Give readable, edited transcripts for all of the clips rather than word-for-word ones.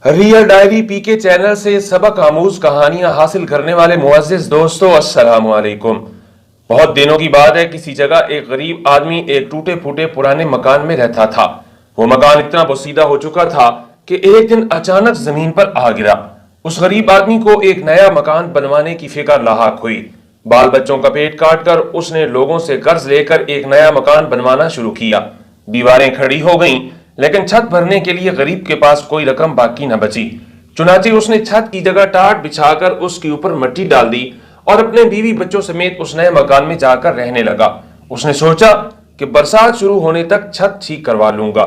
Real diary पीके channel से सबक आमूज कहानियां हासिल करने वाले मुअज़्ज़िज़ दोस्तों, अस्सलाम वालेकुम। बहुत दिनों की बात है, किसी जगह एक गरीब आदमी एक टूटे फूटे पुराने मकान में रहता था। वो मकान इतना बोसीदा हो चुका था कि एक दिन अचानक जमीन पर आ गिरा। उस गरीब आदमी को एक नया मकान बनवाने की फिक्र लाहक हुई। बाल बच्चों का पेट काट कर उसने लोगों से कर्ज लेकर एक नया मकान बनवाना शुरू किया। दीवारें खड़ी हो गईं, लेकिन छत भरने के लिए गरीब के पास कोई रकम बाकी न बची। चुनाचे उसने छत की जगह टाट बिछाकर उसके ऊपर मिट्टी डाल दी और अपने बीवी बच्चों समेत उस नए मकान में जाकर रहने लगा। उसने सोचा कि बरसात शुरू होने तक छत ठीक करवा लूंगा।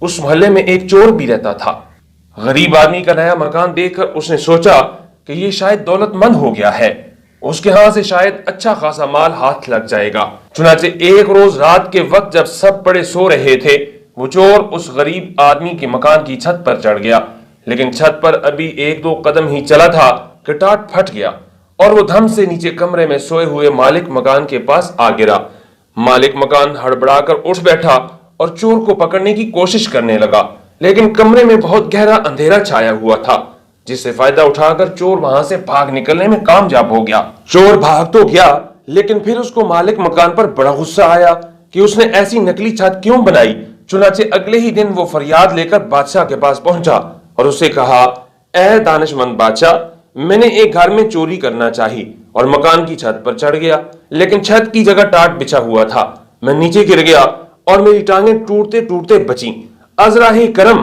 उस मोहल्ले में एक चोर भी रहता था। गरीब आदमी का नया मकान देखकर उसने सोचा कि ये शायद दौलतमंद हो गया है, उसके हाथ से शायद अच्छा खासा माल हाथ लग जाएगा। चुनाचे एक रोज रात के वक्त जब सब बड़े सो रहे थे, वो चोर उस गरीब आदमी के मकान की छत पर चढ़ गया। लेकिन छत पर अभी एक दो कदम ही चला था कि टाट फट गया और वो धम से नीचे कमरे में सोए हुए मालिक मकान के पास आ गिरा। मालिक मकान हड़बड़ाकर उठ बैठा और चोर को पकड़ने की कोशिश करने लगा, लेकिन कमरे में बहुत गहरा अंधेरा छाया हुआ था, जिससे फायदा उठाकर चोर वहां से भाग निकलने में कामयाब हो गया। चोर भाग तो गया, लेकिन फिर उसको मालिक मकान पर बड़ा गुस्सा आया कि उसने ऐसी नकली छत क्यों बनाई। चुनाचे अगले ही दिन वो फरियाद लेकर बादशाह के पास पहुंचा और उससे कहा, ऐ दानिशमंद बादशाह, मैंने एक घर में चोरी करना चाही और मकान की छत पर चढ़ गया, लेकिन छत की जगह टाट बिछा हुआ था। मैं नीचे गिर गया और मेरी टांगें टूटते टूटते बची। अज़राए करम,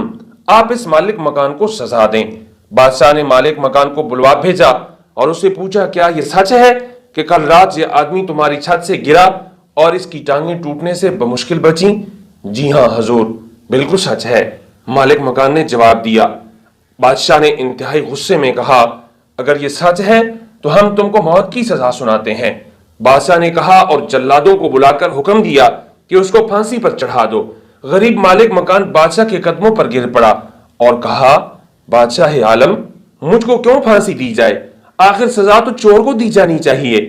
आप इस मालिक मकान को सजा दें। बादशाह ने मालिक मकान को बुलवा भेजा और उससे पूछा, क्या यह सच है कि कल रात यह आदमी तुम्हारी छत से गिरा और इसकी टांगें टूटने से बमुश्किल बची? जी हाँ हजूर, बिल्कुल सच है, मालिक मकान ने जवाब दिया। बादशाह ने इंतहाई गुस्से में कहा, अगर ये सच है तो हम तुमको मौत की सजा सुनाते हैं। बादशाह ने कहा और जल्लादों को बुलाकर हुक्म दिया कि उसको फांसी पर चढ़ा दो। गरीब मालिक मकान बादशाह के कदमों पर गिर पड़ा और कहा, बादशाह आलम, मुझको क्यों फांसी दी जाए? आखिर सजा तो चोर को दी जानी चाहिए।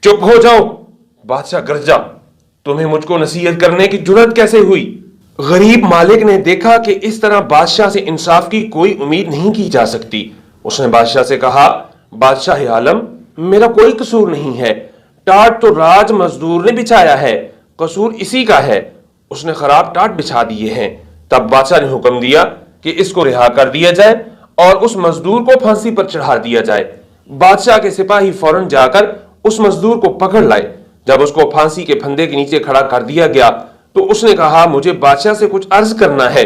चुप हो जाओ, बादशाह गरजा, तुम्हें मुझको नसीहत करने की जुर्रत कैसे हुई? गरीब मालिक ने देखा कि इस तरह बादशाह से इंसाफ की कोई उम्मीद नहीं की जा सकती। उसने बादशाह से कहा, बादशाह आलम, मेरा कोई कसूर नहीं है, टाट तो राज मजदूर ने बिछाया है, कसूर इसी का है, उसने खराब टाट बिछा दिए हैं। तब बादशाह ने हुक्म दिया कि इसको रिहा कर दिया जाए और उस मजदूर को फांसी पर चढ़ा दिया जाए। बादशाह के सिपाही फौरन जाकर उस मजदूर को पकड़ लाए। जब उसको फांसी के फंदे के नीचे खड़ा कर दिया गया तो उसने कहा, मुझे बादशाह से कुछ अर्ज करना है।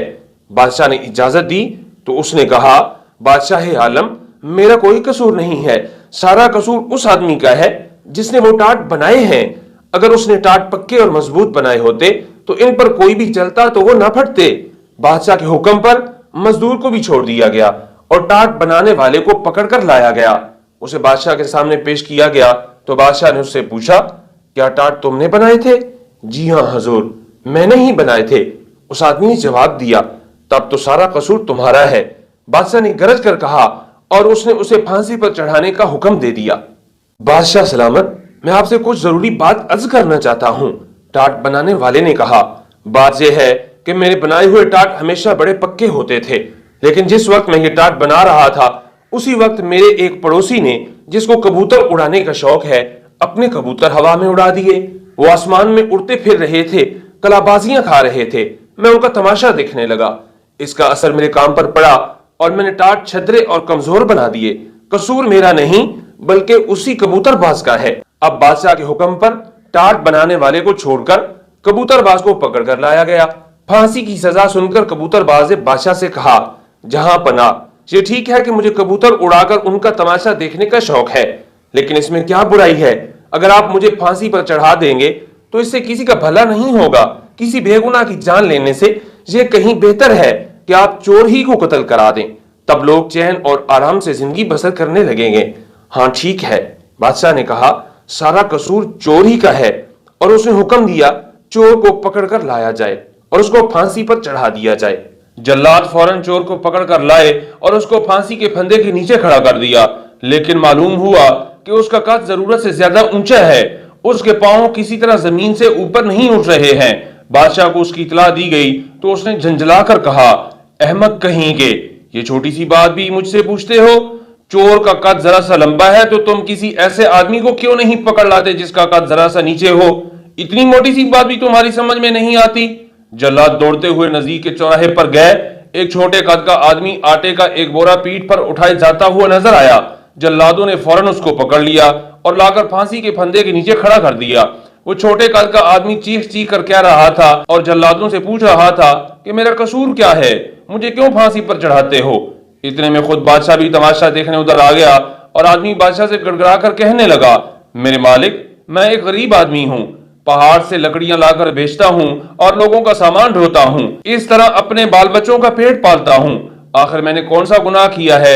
बादशाह ने इजाजत दी तो उसने कहा, बादशाह आलम, मेरा कोई कसूर नहीं है, सारा कसूर उस आदमी का है जिसने वो टाट बनाए हैं। अगर उसने टाट पक्के और मजबूत बनाए होते तो इन पर कोई भी चलता तो वो ना फटते। बादशाह के हुक्म पर मजदूर को भी छोड़ दिया गया और टाट बनाने वाले को पकड़कर लाया गया। उसे बादशाह के सामने पेश किया गया तो बादशाह ने उससे पूछा, क्या टाट तुमने बनाए थे? जी हाँ हजूर, मैंने ही बनाए थे, उस आदमी ने जवाब दिया। तब तो सारा कसूर तुम्हारा है, बादशाह ने गरज कर कहा और उसने उसे फांसी पर चढ़ाने का हुक्म दे दिया। बादशाह सलामत, मैं आपसे कुछ जरूरी बात अर्ज करना चाहता हूँ, टाट बनाने वाले ने कहा। बात यह है कि मेरे बनाए हुए टाट हमेशा बड़े पक्के होते थे, लेकिन जिस वक्त मैं ये टाट बना रहा था उसी वक्त मेरे एक पड़ोसी ने, जिसको कबूतर उड़ाने का शौक है, अपने कबूतर हवा में उड़ा दिए। वो आसमान में उड़ते फिर रहे थे, कलाबाजियां खा रहे थे। मैं उनका तमाशा देखने लगा। इसका असर मेरे काम पर पड़ा और मैंने टाट छदरे और कमजोर बना दिए। कसूर मेरा नहीं बल्कि उसी कबूतरबाज का है। अब बादशाह के हुक्म पर टाट बनाने वाले को छोड़कर कबूतरबाज को पकड़कर लाया गया। फांसी की सजा सुनकर कबूतरबाज ने बादशाह से कहा, जहां पना, ये ठीक है कि मुझे कबूतर उड़ाकर उनका तमाशा देखने का शौक है, लेकिन इसमें क्या बुराई है? अगर आप मुझे फांसी पर चढ़ा देंगे तो इससे किसी का भला नहीं होगा। किसी बेगुनाह की जान लेने से यह कहीं बेहतर है कि आप चोर ही को कत्ल करा दें, तब लोग चैन और आराम से जिंदगी बसर करने लगेंगे। हाँ ठीक है, बादशाह ने कहा, सारा कसूर चोर ही का है और उसने हुक्म दिया चोर को पकड़कर लाया जाए और उसको फांसी पर चढ़ा दिया जाए। जल्लाद फौरन चोर को पकड़कर लाए और उसको फांसी के फंदे के नीचे खड़ा कर दिया, लेकिन मालूम हुआ कि उसका कद जरूरत से ज्यादा ऊंचा है, उसके पांव किसी तरह जमीन से ऊपर नहीं उठ रहे हैं। बादशाह को उसकी इतला दी गई तो उसने झंझला कर कहा, अहमक कहीं के, یہ چھوٹی سی بات بھی مجھ سے پوچھتے ہو؟ چور کا قد ذرا سا لمبا ہے تو تم کسی ایسے آدمی کو کیوں نہیں پکڑ لاتے جس کا قد ذرا سا نیچے ہو؟ اتنی موٹی سی بات بھی تمہاری سمجھ میں نہیں آتی؟ جلاد دوڑتے ہوئے نزدیک کے چوراہے پر گئے۔ ایک چھوٹے قد کا آدمی آٹے کا ایک بورا پیٹھ پر اٹھائے جاتا ہوا نظر آیا۔ جلادوں نے فوراً اس کو پکڑ لیا اور لا کر پھانسی کے پھندے کے نیچے کھڑا کر دیا۔ وہ چھوٹے قد کا آدمی چیخ چیخ کر کہہ رہا تھا اور جلادوں سے پوچھ رہا تھا کہ میرا قصور کیا ہے، مجھے کیوں پھانسی پر چڑھاتے ہو؟ اتنے میں خود بادشاہ بھی تماشا دیکھنے ادھر آ گیا اور آدمی بادشاہ سے گڑگڑا کر کہنے لگا، میرے مالک، میں ایک غریب آدمی ہوں، پہاڑ سے لکڑیاں لا کر بیچتا ہوں اور لوگوں کا سامان ڈھوتا ہوں، اس طرح اپنے بال بچوں کا پیٹ پالتا ہوں۔ آخر میں نے کون سا گناہ کیا ہے؟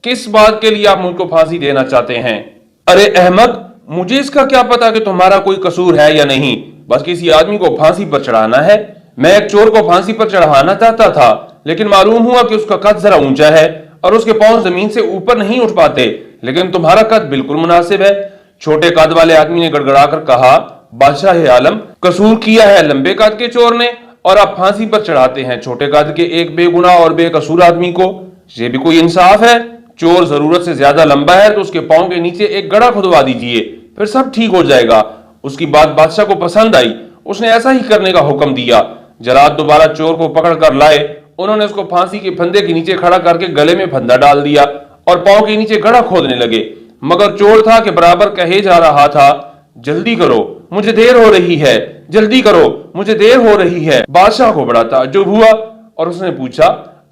کس بات کے لیے آپ مجھ کو پھانسی دینا چاہتے ہیں؟ ارے احمق، مجھے اس کا کیا پتا کہ تمہارا کوئی قصور ہے یا نہیں، بس کسی آدمی کو پھانسی پر چڑھانا ہے۔ میں ایک چور کو پھانسی پر چڑھانا چاہتا تھا، لیکن معلوم ہوا کہ اس کا قد ذرا اونچا ہے اور اس کے پاؤں زمین سے اوپر نہیں اٹھ پاتے، لیکن تمہارا قد بالکل مناسب ہے۔ چھوٹے قد والے آدمی نے گڑگڑا کر کہا، بادشاہ عالم، قصور کیا ہے لمبے قد کے چور نے اور آپ پھانسی پر چڑھاتے ہیں چھوٹے قد کے ایک بے گناہ اور بے قصور آدمی کو؟ یہ بھی کوئی انصاف ہے؟ چور ضرورت سے زیادہ لمبا ہے تو اس کے پاؤں کے نیچے ایک گڑھا کھدوا دیجئے، پھر سب ٹھیک ہو جائے گا۔ اس کی بات بادشاہ کو پسند آئی، اس نے ایسا ہی کرنے کا حکم دیا۔ جلاد دوبارہ چور کو پکڑ کر لائے، انہوں نے اس کو پھانسی کے پھندے کے نیچے کھڑا کر کے گلے میں پھندا ڈال دیا اور پاؤں کے نیچے گڑھا کھودنے لگے، مگر چور تھا کہ برابر کہے جا رہا تھا، جلدی کرو مجھے دیر ہو رہی ہے، جلدی کرو مجھے دیر ہو رہی ہے۔ بادشاہ کو بڑا تعجب ہوا اور اس نے پوچھا،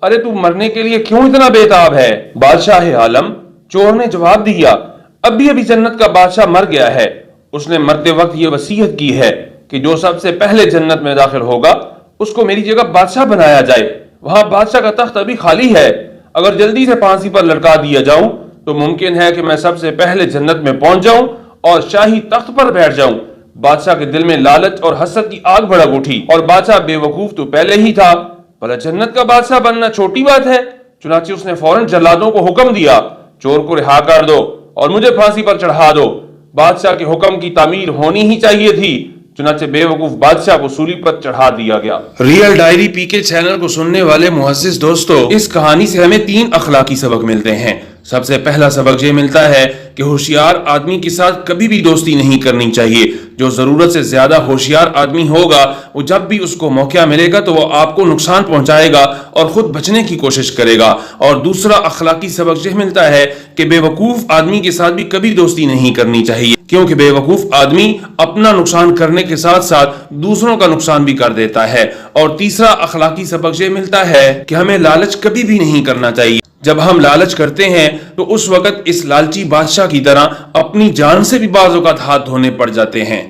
ارے تو مرنے کے لیے کیوں اتنا بےتاب ہے؟ بادشاہ عالم، چور نے جواب دیا، ابھی جنت کا بادشاہ مر گیا ہے، اس نے مرتے وقت یہ وصیت کی ہے کہ جو سب سے پہلے جنت میں داخل ہوگا اس کو میری جگہ بادشاہ بنایا جائے۔ وہاں بادشاہ کا تخت ابھی خالی ہے، اگر جلدی سے پھانسی پر لٹکا دیا جاؤں تو ممکن ہے کہ میں سب سے پہلے جنت میں پہنچ جاؤں اور شاہی تخت پر بیٹھ جاؤں۔ بادشاہ کے دل میں لالچ اور حسد کی آگ بھڑک اٹھی اور بادشاہ بے وقوف تو پہلے ہی تھا، بھلا جنت کا بادشاہ بننا چھوٹی بات ہے؟ چنانچہ اس نے فوراً جلادوں کو حکم دیا، چور کو رہا کر دو اور مجھے پھانسی پر چڑھا دو۔ بادشاہ کے حکم کی تعمیل ہونی ہی چاہیے تھی، چنانچہ بے وقوف بادشاہ کو سولی پر چڑھا دیا گیا۔ ریئل ڈائری پی کے چینل کو سننے والے معزز دوستو، اس کہانی سے ہمیں 3 اخلاقی سبق ملتے ہیں۔ سب سے پہلا سبق یہ ملتا ہے کہ ہوشیار آدمی کے ساتھ کبھی بھی دوستی نہیں کرنی چاہیے۔ جو ضرورت سے زیادہ ہوشیار آدمی ہوگا وہ جب بھی اس کو موقع ملے گا تو وہ آپ کو نقصان پہنچائے گا اور خود بچنے کی کوشش کرے گا۔ اور دوسرا اخلاقی سبق یہ ملتا ہے کہ بے وقوف آدمی کے ساتھ بھی کبھی دوستی نہیں کرنی چاہیے، کیونکہ بے وقوف آدمی اپنا نقصان کرنے کے ساتھ ساتھ دوسروں کا نقصان بھی کر دیتا ہے۔ اور تیسرا اخلاقی سبق یہ ملتا ہے کہ ہمیں لالچ کبھی بھی نہیں کرنا چاہیے۔ جب ہم لالچ کرتے ہیں تو اس وقت اس لالچی بادشاہ کی طرح اپنی جان سے بھی بعض اوقات ہاتھ دھونے پڑ جاتے ہیں۔